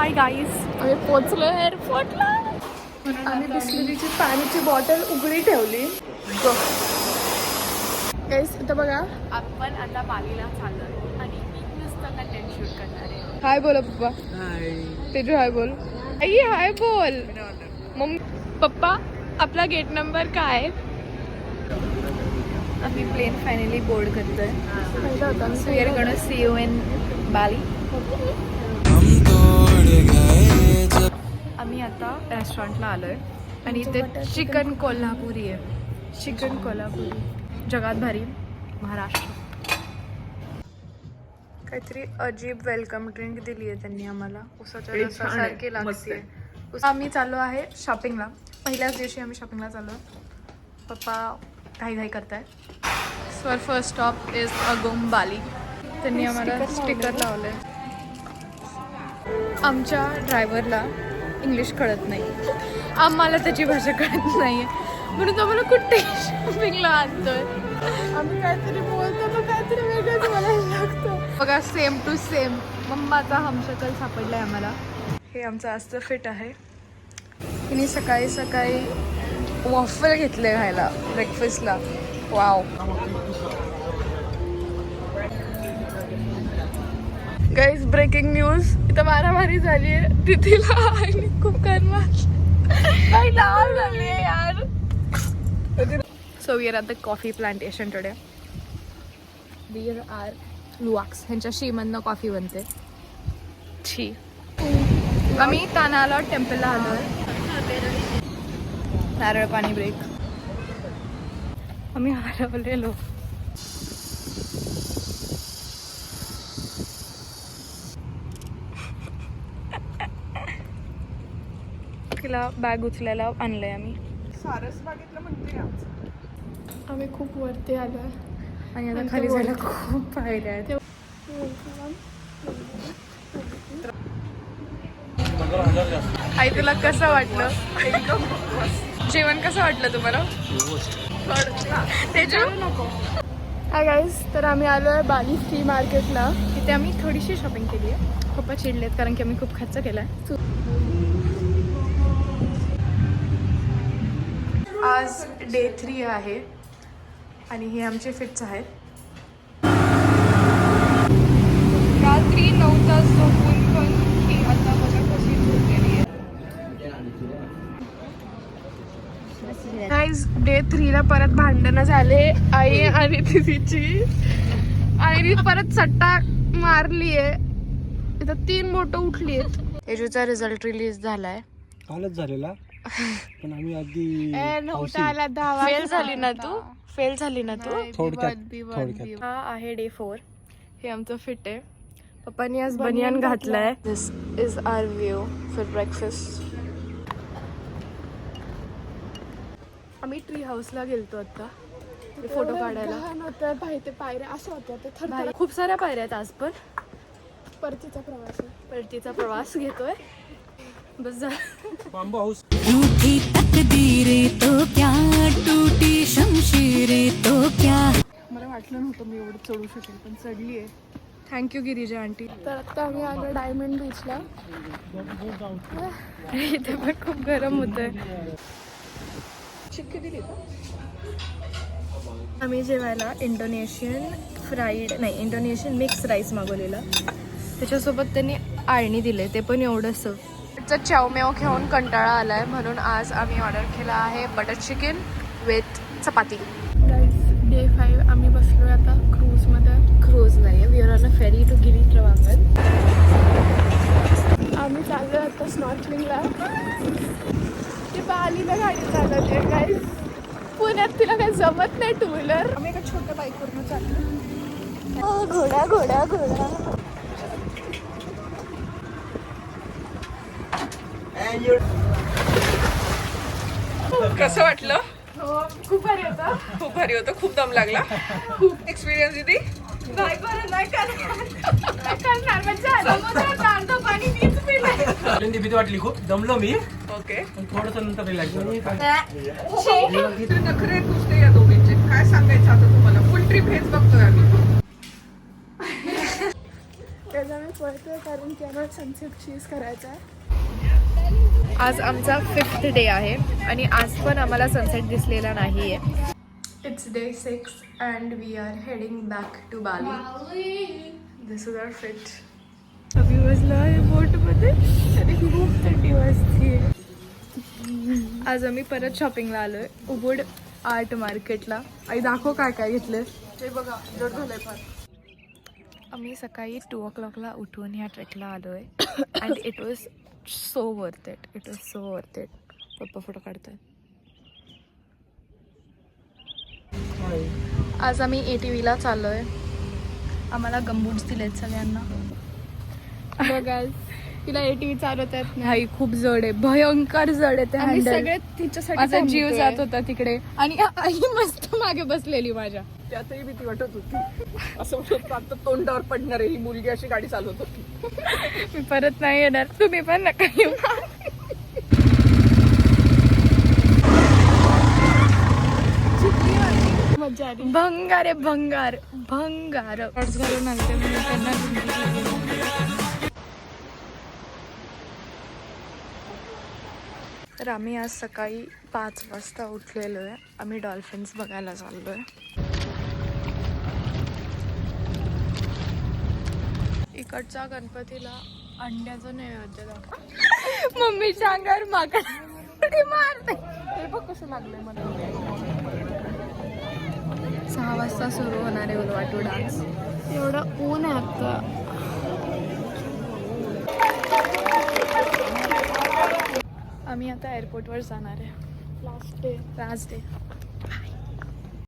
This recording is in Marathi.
हाय गाईज, आम्ही पोचलो एअरपोर्टला. आम्ही बिस्लरीची पाण्याची बॉटल उघडी ठेवली. गाईज इथं बघा, आपण आता बालीला चाललोय आणि मी नुसतं कंटेंट शूट करणार आहे. हाय बोला पप्पा. तेजू हाय बोल. आई हाय बोल. मम्मी पप्पा आपला गेट नंबर काय आहे? आम्ही प्लेन फायनली बोर्ड करतोय. So we are gonna see you in Bali. आम्ही आता रेस्टॉरंटला आलोय आणि इथे चिकन कोल्हापुरी आहे. चिकन कोल्हापुरी जगात भारी महाराष्ट्र. काहीतरी अजीब वेलकम ड्रिंक दिली आहे त्यांनी आम्हाला. उसाच्या रसासारखी लागते. आम्ही चाललो आहे शॉपिंगला. पहिल्याच दिवशी आम्ही शॉपिंगला चाललो. पप्पा घाई करताय. सो फर्स्ट स्टॉप इज अगोम बाली. त्यांनी आम्हाला स्टिकर लावलंय. आमच्या ड्रायव्हरला इंग्लिश कळत नाही, आम्हाला त्याची भाषा कळत नाही म्हणून आम्हाला कुठे शॉपिंगला आणतोय. आम्ही काहीतरी बोलतो तर काहीतरी वेगळंच बोलायला लागतं. बघा सेम टू सेम मम्माचा हमशकल सापडलाय आम्हाला. हे आमचं आजचं फिट आहे. तिने सकाळी सकाळी वॉफल घेतले खायला ब्रेकफास्टला. वाव. गाईज ब्रेकिंग न्यूज, इथं मारामारी झाली आहे. तिथीला आणि खूप काही लाल झाली आहे यार. So we are at the coffee plantation today. We are luwaks, ह्यांच्या श्रीमंतनं कॉफी बनते. छी. आम्ही तानाला टेम्पलला आलोय. नारळ पाणी ब्रेक. आम्ही हरवलेलो. तिला बॅग उचलायला आणलंय आम्ही. सारस बागेतलं म्हणते आम्ही खूप वरती आलोय आणि आता खाली जायला खूप पायऱ्या आहेत. आई तुला कसं वाटलं? जेवण कसं वाटलं तुम्हाला? तेजू नको. हाय गाईज, तर आम्ही आलो आहे बाली फ्री मार्केटला. तिथे आम्ही थोडीशी शॉपिंग केली आहे. पप्पा चिडलेत कारण की आम्ही खूप खर्च केला आहे. आज डे 3 आहे आणि हे आमचे फिट्स आहेत. रात्री 9 तास झोपून पण ही आता बघा कशी झोपलेली आहे. गाईज डे 3ला परत भांडणं झाले आई आणि तिची. आईने परत सट्टा मारली आहे. इथं 3 बोटं उठली आहेत. तेजूचा रिझल्ट रिलीज झालाय. कालच झालेला पण आम्ही आधी फेल झाली ना तू? फेल झाली ना तू? थोडक्यात. हा आहे डे 4. हे आमचं फिट आहे. पप्पानी आज बनियान घातलाय. This is our view for breakfast. आम्ही ट्री हाऊसला गेलतो आता फोटो काढायला. पायऱ्या अशा होत्या. खूप साऱ्या पायऱ्या आहेत आज. पण परतीचा प्रवास घेतोय. बस जा. बांबू हाऊस. रूठी तकदीरें तो क्या, टूटी शमशीरें तो क्या. मला वाटलं नव्हतं मी एवढं चढू शकेल पण चढली आहे. Thank you Girija aunty. तर आता आम्ही आलो डायमंड बीचला. इथे पण खूप गरम होतंय. चिक्की दिली का? आम्ही जेवायला इंडोनेशियन मिक्स राईस मागवलेला. त्याच्यासोबत त्यांनी आळणी दिले, ते पण एवढंसं. चावमेव घेऊन कंटाळा आलाय म्हणून आज आम्ही ऑर्डर केला आहे butter chicken with chapati. Day 5 आम्ही बसलोय आता क्रूजमध्ये. क्रूज नाही, we are on a ferry to गिरीप्रवागन. आम्ही चाललोय आता स्नॉर्कलिंगला. ती बालीला गाडी चालवते गाईज. पुण्यात तिला काही जमत नाही टू व्हीलर. आम्ही एका छोट्या बाईकवरून चाललो. घोडा घोडा घोडा. कसं वाटलं? खूप भारी होतं. खूप भारी होतं. खूप दम लागला. खूप एक्सपिरियन्स दिदी. नाही भीती वाटली खूप. दमलो मी. ओके. थोडस नंतर रिलॅक्स झालो. नखरे पुसते या दोघींचे. काय सांगायचं आता तुम्हाला? फुल ट्रिप हेच बघतोय आम्ही. त्याच्यामुळे पळतोय कारण की आम्हाला सनसेट चीज करायचा आहे. आज आमचा 5th डे आहे आणि आज पण आम्हाला सनसेट दिसलेला नाही आहे. It's day 6 and we are heading back to Bali. This is our fit. अभी वाजला आहे बोटमध्ये तरी खूप थंडी वाजते. आज आम्ही परत शॉपिंगला आलो आहे उबूड आर्ट मार्केटला. आई दाखव काय काय घेतलं ते बघा. जड झालंय फार. आम्ही सकाळी 2 o'clockला उठून ह्या ट्रेकला आलो आहे and it was so worth it. It was so worth it. पप्पा फोटो काढतोय. आज आम्ही ATVला चाललो आहे. आम्हाला गमबूट्स दिलेत सगळ्यांना. बघा तिला ATV चालवतात नाही खूप जड आहे. भयंकर जड आहे ते आम्ही handle. सगळे तिच्यासाठी माझा जीव थांबतोय. जात होता तिकडे आणि आई मस्त मागे बसलेली माझ्या. त्यातही भीती वाटत होती. असं वाटत होतं आता तोंडावर पडणार आहे ही मुलगी अशी गाडी चालवत होती. मी परत नाही येणार. तुम्ही पण नका येऊ. मजा आली. भंगार आहे भंगार भंगार. शॉर्ट्स घालून आलते म्हणून त्यांना तर आम्ही आज सकाळी 5 वाजता उठलेलो आहे. आम्ही डॉल्फिन्स बघायला चाललो आहे. इकडच्या गणपतीला अंड्याचं नैवेद्य दाखव. मम्मीच्या अंगावर माकड मारते. हे बघ कसं लागलंय मला. 6 वाजता सुरू होणार आहे उलवाटू डान्स. एवढं ऊन आहे आता. आम्ही आता एअरपोर्टवर जाणार आहे. Last day. Last day.